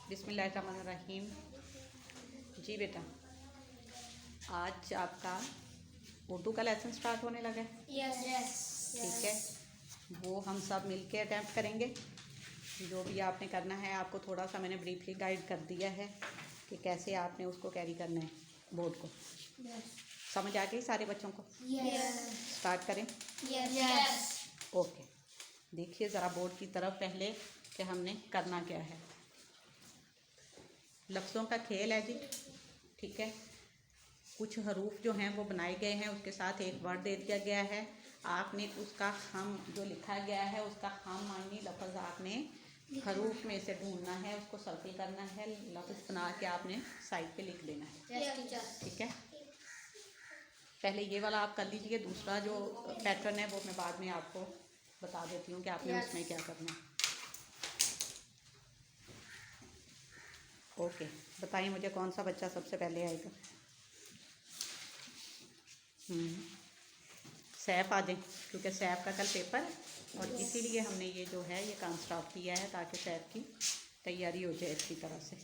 बिस्मिल्लाहिर्रहमानिर्रहीम। जी बेटा, आज आपका उर्दू का लेसन स्टार्ट होने लगा है। यस। ठीक है, वो हम सब मिलके अटैम्प्ट करेंगे। जो भी आपने करना है, आपको थोड़ा सा मैंने ब्रीफली गाइड कर दिया है कि कैसे आपने उसको कैरी करना है बोर्ड को। समझ आ गई सारे बच्चों को? स्टार्ट करें? यस। ओके, देखिए ज़रा बोर्ड की तरफ पहले कि हमने करना क्या है। लफ्ज़ों का खेल है जी। ठीक है, कुछ हरूफ जो हैं वो बनाए गए हैं, उसके साथ एक वर्ड दे दिया गया है। आपने उसका हम जो लिखा गया है उसका हम मानी लफ्ज़ आपने हरूफ में से ढूंढना है, उसको सर्कल करना है, लफ्ज़ बना के आपने साइड पे लिख देना है। ठीक है, पहले ये वाला आप कर लीजिए। दूसरा जो पैटर्न है वो मैं बाद में आपको बता देती हूँ कि आपने उसमें क्या करना है। ओके, बताइए मुझे कौन सा बच्चा सबसे पहले आएगा। सैफ आ जाए, क्योंकि सैफ का कल पेपर है और इसीलिए हमने ये जो है ये काम स्टार्ट किया है ताकि सैफ की तैयारी हो जाए अच्छी तरह से।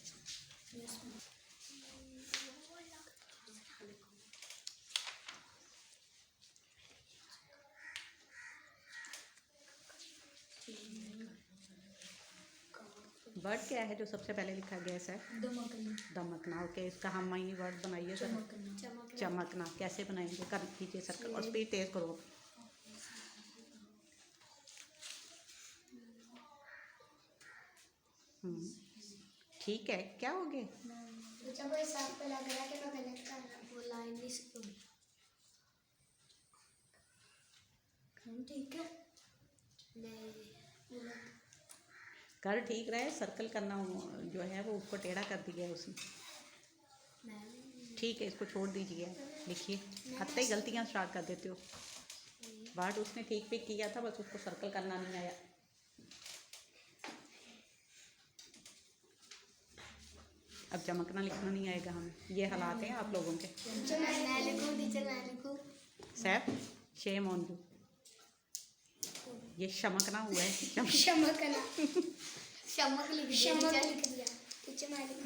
वर्ड क्या है जो सबसे पहले लिखा गया है सैफ? दमकना। ओके, इसका हम मायने वर्ड बनाइए सर। चमकना कैसे बनाएंगे? कर लीजिए सर्कल और स्पीड तेज करो। ठीक है, क्या हो गया? ठीक है, कर ठीक रहे, सर्कल करना जो है वो उसको टेढ़ा कर दिया है उसने। ठीक है, इसको छोड़ दीजिए। लिखिए, आते ही गलतियाँ स्टार्ट कर देते हो। वर्ड उसने ठीक पिक किया था, बस उसको सर्कल करना नहीं आया। अब चमकना लिखना नहीं आएगा हमें। ये हालात हैं आप लोगों के। Saif, shame on you. ये चमकना हुआ है।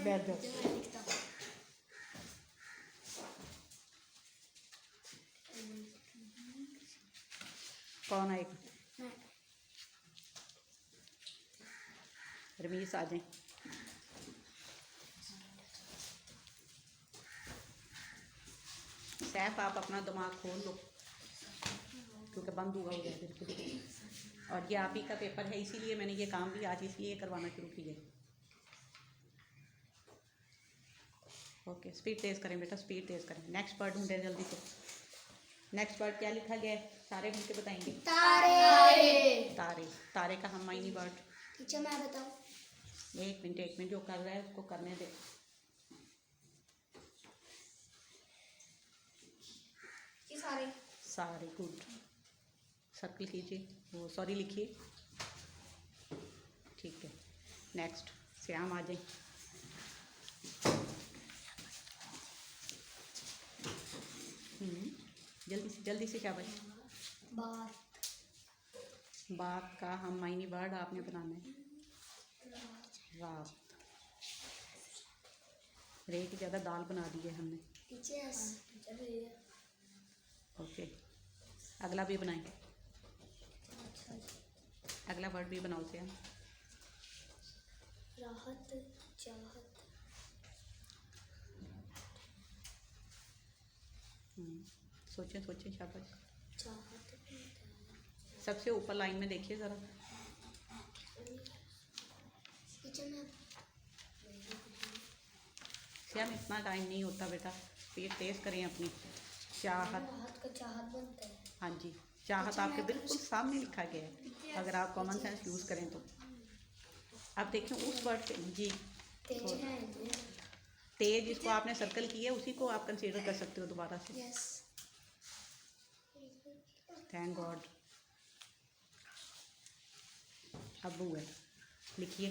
बैठ जाओ। कौन आएगा? रमीस आ जाए। सैफ आप अपना दिमाग खोल लो, क्योंकि बंद हुआ हो गया बिल्कुल। और ये आप ही का पेपर है, इसीलिए मैंने ये काम भी आज इसलिए करवाना शुरू किया। ओके, स्पीड तेज़ करें बेटा, स्पीड तेज़ करें। नेक्स्ट वर्ड ढूंढें जल्दी से। नेक्स्ट वर्ड क्या लिखा गया है? सारे मिलकर बताएंगे। तारे। तारे। तारे का हम मायने वर्ड। टीचर मैं बताऊं? एक मिनट, जो कर रहा है उसको करने दे। सारे, गुड। सर्कल कीजिए, वो सॉरी लिखिए। ठीक है, नेक्स्ट श्याम आ जाए। जल्दी से शाबाश। बात का हम मायने वर्ड आपने बनाना है। रात। रे की ज़्यादा दाल बना दी है हमने। ओके, अगला भी बनाएंगे। अगला वर्ड भी बनाओ से हम। राहत, चाहत। सोचें शाबाश। चाहत। सबसे ऊपर लाइन में देखिए ज़रा। श्याम, इतना टाइम नहीं होता बेटा, स्पीड तेज़ करें अपनी। चाहत। राहत का चाहत बनता है। हाँ जी, चाहत आपके बिल्कुल सामने लिखा गया है, अगर आप कॉमन सेंस यूज़ करें तो। अब देखें उस वर्ड पे जी, तेज जिसको आपने सर्कल किया उसी को आप कंसीडर कर सकते हो दोबारा से। Thank God. अबू है, लिखिए।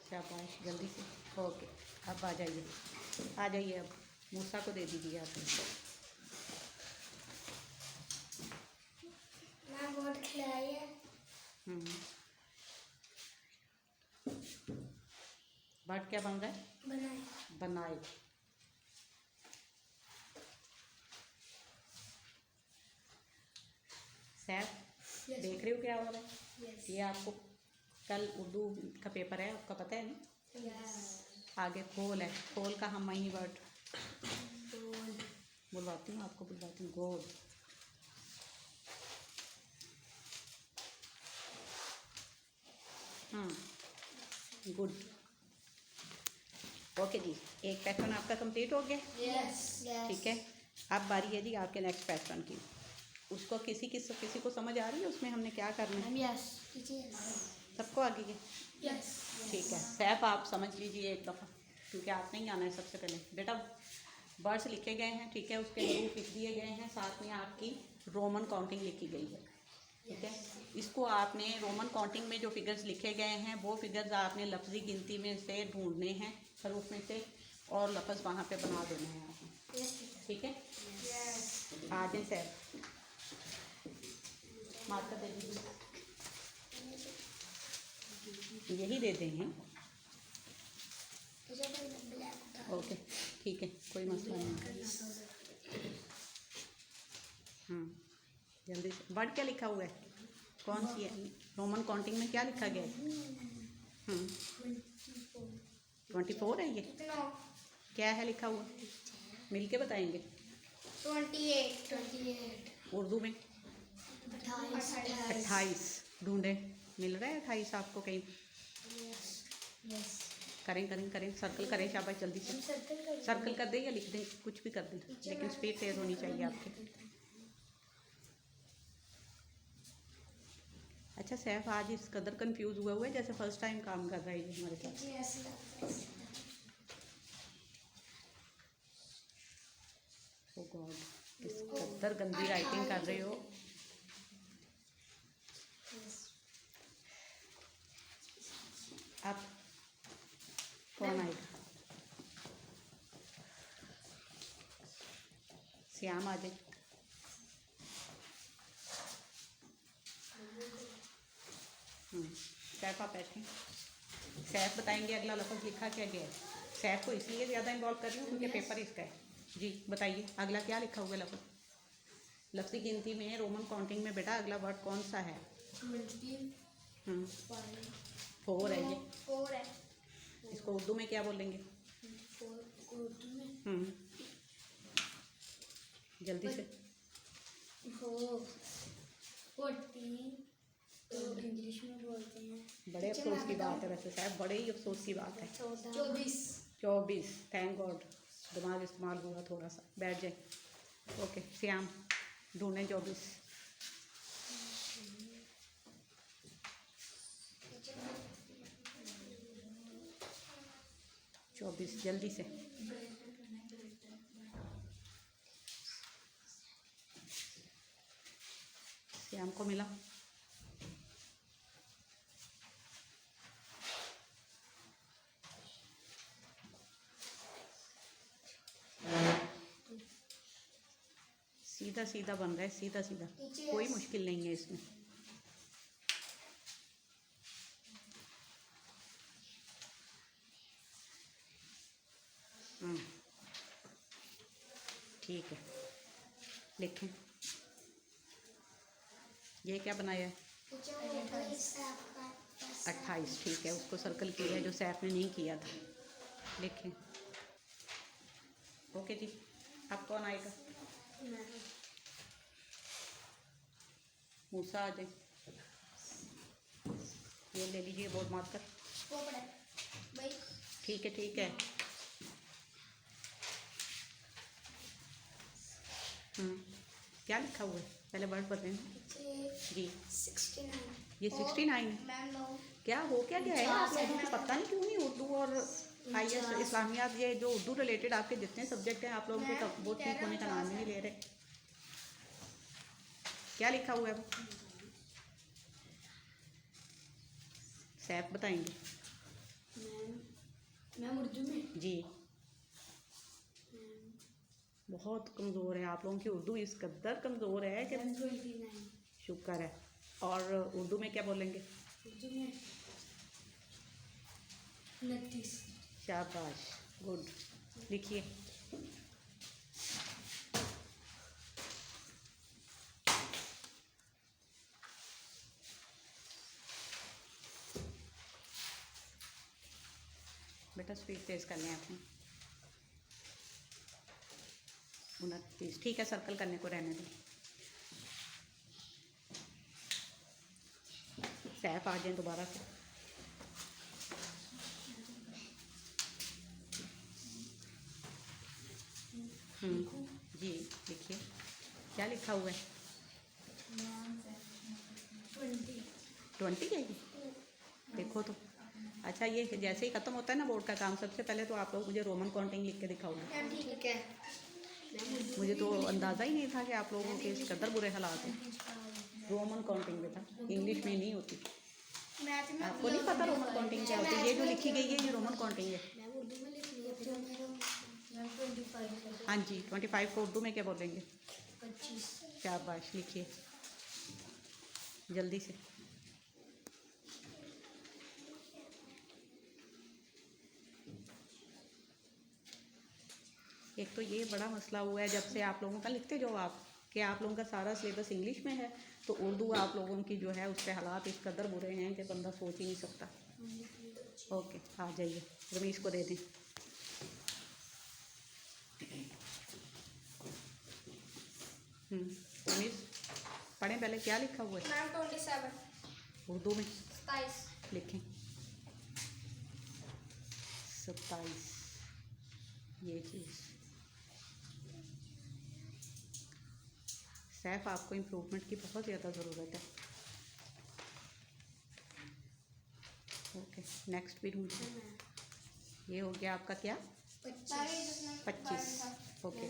शाबाश, जल्दी से। ओके, अब आ जाइए अब मूसा को दे दीजिए आप। वर्ड क्या बन रहा है? बनाए। बनाए। सैफ Yes. देख रहे हो क्या हो रहा है? Yes. ये आपको कल उर्दू का पेपर है, आपका पता है ना? Yes. आगे खोल है, खोल का हम ही वर्ड Goal. बुलवाती हूँ, आपको बुलवाती हूँ। गोल। गुड। ओके जी, एक पैटर्न आपका कंप्लीट हो गया। Yes. Yes. ठीक है, अब बारी है जी आपके नेक्स्ट पैटर्न की। उसको किसी को समझ आ रही है उसमें हमने क्या करना है? Yes. Yes. सबको आ गई है? Yes. ठीक है, सैफ आप समझ लीजिए एक दफ़ा, क्योंकि आपने ही आना है सबसे पहले। बेटा वर्ड्स लिखे गए हैं, ठीक है, उसके हरूफ लिख दिए गए हैं, साथ में आपकी रोमन काउंटिंग लिखी गई है। ठीक है, इसको आपने रोमन काउंटिंग में जो फिगर्स लिखे गए हैं वो फिगर्स आपने लफ्ज़ी गिनती में से ढूंढने हैं, हरूफ में से, और लफ्ज़ वहाँ पे बना देने हैं आपने। Yes. ठीक है, Yes. आ जाए सैफ, मार्कर दे दीजिए। यही दे दें। ओके, ठीक है, कोई मसला नहीं। जल्दी से वर्ड क्या लिखा हुआ है? कौन सी है रोमन काउंटिंग में, क्या लिखा गया है? 24 है ये? क्या है लिखा हुआ? मिल के बताएंगे। 28. उर्दू में 28 ढूंढे, मिल रहा है 28 आपको कहीं? Yes. करें, सर्कल करें, शाबाश, जल्दी से सर्कल कर दें या लिख दें, कुछ भी कर दें, लेकिन स्पीड तेज़ होनी चाहिए आपकी। अच्छा सैफ आज इस कदर कंफ्यूज हुआ है जैसे फर्स्ट टाइम काम कर रहा है ये हमारे साथ। ओ गॉड, किस कदर गंदी राइटिंग कर रहे हो। आप कौन आएगा? श्याम आ जाए। सैफ आप बैठें। सैफ बताएंगे अगला लफ्ज़ लिखा क्या गया है। सैफ को इसलिए ज़्यादा इन्वॉल्व कर रही हूँ क्योंकि पेपर इसका है। जी बताइए अगला क्या लिखा हुआ है लफ्ज़? लफ्ज़ी गिनती में रोमन काउंटिंग में बेटा अगला वर्ड कौन सा है? 4 है ये। 4 है। इसको उर्दू में क्या बोलेंगे? उर्दू में जल्दी से। 14 तो इंग्लिश में बोलते हैं। बड़े अफसोस की बात है वैसे साहब, बड़े ही अफसोस की बात है। 24 थैंक गॉड, दिमाग इस्तेमाल हुआ थोड़ा सा। बैठ जाए। ओके श्याम ढूंढें 24। जल्दी से। श्याम को मिला? सीधा सीधा बन रहा है, सीधा सीधा, कोई मुश्किल नहीं है इसमें। ठीक है लिखें। ये क्या बनाया है? 28 ठीक है, उसको सर्कल किया है जो सैफ ने नहीं किया था। लिखें। ओके जी, अब कौन आएगा? मूसा आ जाए। ये ले लीजिए बोर्ड मार्कर। ठीक है ठीक है। क्या लिखा हुआ है पहले वर्ड बताएं जी। 69। ये 69 है। क्या हो क्या गया है आप लोगों को पता नहीं क्यों नहीं? उर्दू और IAS इस्लामियात, ये जो उर्दू रिलेटेड आपके जितने सब्जेक्ट हैं आप लोगों को वो ठीक होने का नाम ही नहीं ले रहे। क्या लिखा हुआ है? सैफ बताएंगे। मैम उर्दू में जी बहुत कमज़ोर है आप लोगों की उर्दू, इस कदर कमज़ोर है कि 29। शुक्र है। और उर्दू में क्या बोलेंगे? उर्दू में 29। शाबाश, गुड। लिखिए। बेटा स्पीड तेज करनी है आपने। 29, ठीक है, सर्कल करने को रहने दें। सैफ आ जाए दोबारा से। जी लिखिए, क्या लिखा हुआ है? 20 है ये, देखो तो। अच्छा, ये जैसे ही ख़त्म होता है ना बोर्ड का काम, सबसे पहले तो आप लोग मुझे रोमन काउंटिंग लिख के दिखाओगे। ठीक है। मुझे तो अंदाज़ा ही नहीं था कि आप लोगों के इस कदर बुरे हालात हैं। रोमन काउंटिंग बेटा इंग्लिश में नहीं होती। आपको नहीं पता रोमन काउंटिंग क्या होती है? ये जो लिखी गई है ये रोमन काउंटिंग है। हाँ जी, 25 को उर्दू में क्या बोलेंगे? 25। शाबाश, लिखिए जल्दी से। एक तो ये बड़ा मसला हुआ है जब से आप लोगों का, लिखते जो आप, कि आप लोगों का सारा सिलेबस इंग्लिश में है, तो उर्दू आप लोगों की जो है उसके हालात इस कदर बुरे हैं कि बंदा सोच ही नहीं सकता। ओके, आ जाइए, रमीश को दे दें। रमीश पढ़ें पहले, क्या लिखा हुआ है? 27 उर्दू में 27। लिखें 27, ये चीज़। सैफ, आपको इम्प्रूवमेंट की बहुत ज़्यादा ज़रूरत है। ओके, नेक्स्ट भी ढूंढिए। ये हो गया आपका क्या? 25। ओके,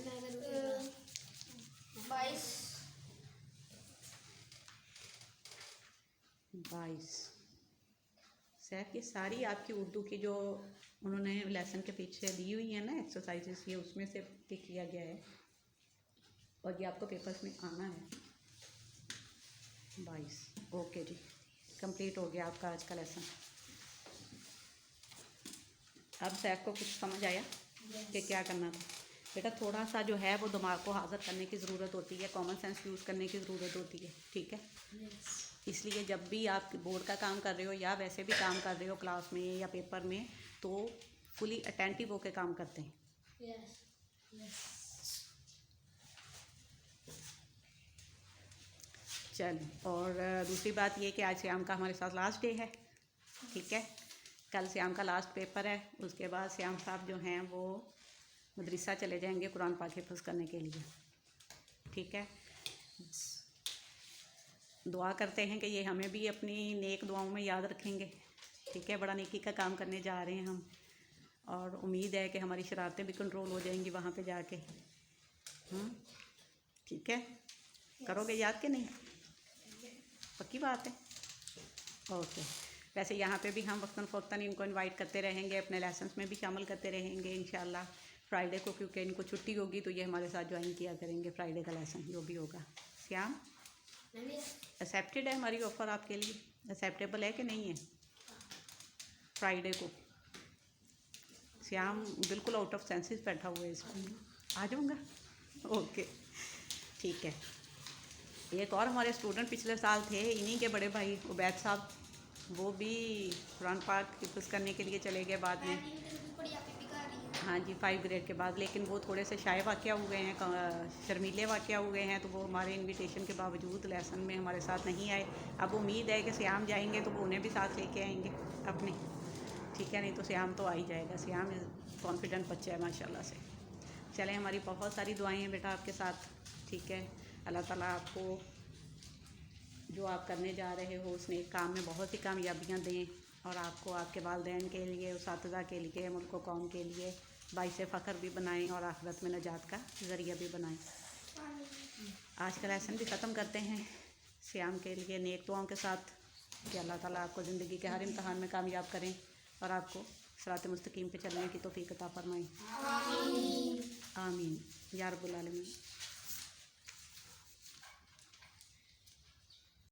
22। सैफ, ये सारी आपकी उर्दू की जो उन्होंने लेसन के पीछे दी हुई है ना एक्सरसाइजेस, ये उसमें से पिक किया गया है और ये आपको पेपर्स में आना है। 22। ओके जी, कंप्लीट हो गया आपका आज का लेसन। अब सैफ को कुछ समझ आया कि क्या करना था? बेटा थोड़ा सा जो है वो दिमाग को हाजिर करने की ज़रूरत होती है, कॉमन सेंस यूज़ करने की ज़रूरत होती है, ठीक है? इसलिए जब भी आप बोर्ड का काम कर रहे हो या वैसे भी काम कर रहे हो क्लास में या पेपर में, तो फुली अटेंटिव होकर काम करते हैं। चलिए, और दूसरी बात ये कि आज श्याम का हमारे साथ लास्ट डे है, ठीक है? कल श्याम का लास्ट पेपर है, उसके बाद श्याम साहब जो हैं वो मदरसा चले जाएंगे कुरान पाक हिफ्ज़ करने के लिए, ठीक है? दुआ करते हैं कि ये हमें भी अपनी नेक दुआओं में याद रखेंगे, ठीक है? बड़ा नेकी का काम करने जा रहे हैं हम, और उम्मीद है कि हमारी शरारतें भी कंट्रोल हो जाएंगी वहाँ पे जाके। ठीक है, करोगे याद कि नहीं? पक्की बात है। ओके, वैसे यहाँ पे भी हम वक्तन फ़ौक्तन इनको इनवाइट करते रहेंगे, अपने लेसन्स में भी शामिल करते रहेंगे इंशाल्लाह। फ्राइडे को क्योंकि इनको छुट्टी होगी तो ये हमारे साथ ज्वाइन किया करेंगे फ्राइडे का लेसन जो भी होगा। श्याम, एक्सेप्टेड है हमारी ऑफ़र आपके लिए? एक्सेप्टेबल है कि नहीं है? फ्राइडे को श्याम बिल्कुल आउट ऑफ सेंसेस बैठा हुआ है इसमें, आ जाऊँगा। ओके, ठीक है। एक और हमारे स्टूडेंट पिछले साल थे, इन्हीं के बड़े भाई उबैद साहब, वो भी कुरान पाक हिफ्ज़ करने के लिए चले गए बाद में। हाँ जी, 5 ग्रेड के बाद, लेकिन वो थोड़े से शाय वाक़या हुए हैं, शर्मीले वाक़या हुए हैं, तो वो हमारे इनविटेशन के बावजूद लेसन में हमारे साथ नहीं आए। अब उम्मीद है कि श्याम जाएंगे तो वो उन्हें भी साथ लेके आएंगे अपने, ठीक है? नहीं तो श्याम तो आ ही जाएगा। श्याम कॉन्फिडेंट बच्चा है माशाल्लाह से। चलें, हमारी बहुत सारी दुआएं हैं बेटा आपके साथ, ठीक है? अल्लाह ताला आपको जो आप करने जा रहे हो उस नेक काम में बहुत ही कामयाबियाँ दें, और आपको आपके वालिदैन के लिए, उसातिज़ा के लिए, मुल्क व कौम के लिए बाइसे फ़ख्र भी बनाएं और आखिरत में नजात का ज़रिया भी बनाएं। आज का लेसन भी ख़त्म करते हैं श्याम के लिए नेक दुआओं के साथ कि अल्लाह ताला आपको ज़िंदगी के हर इम्तहान में कामयाब करें और आपको सिरात मुस्तकीम पे चलने की तौफ़ीक अता फ़रमाएं। आमीन या रब्बुल आलमीन।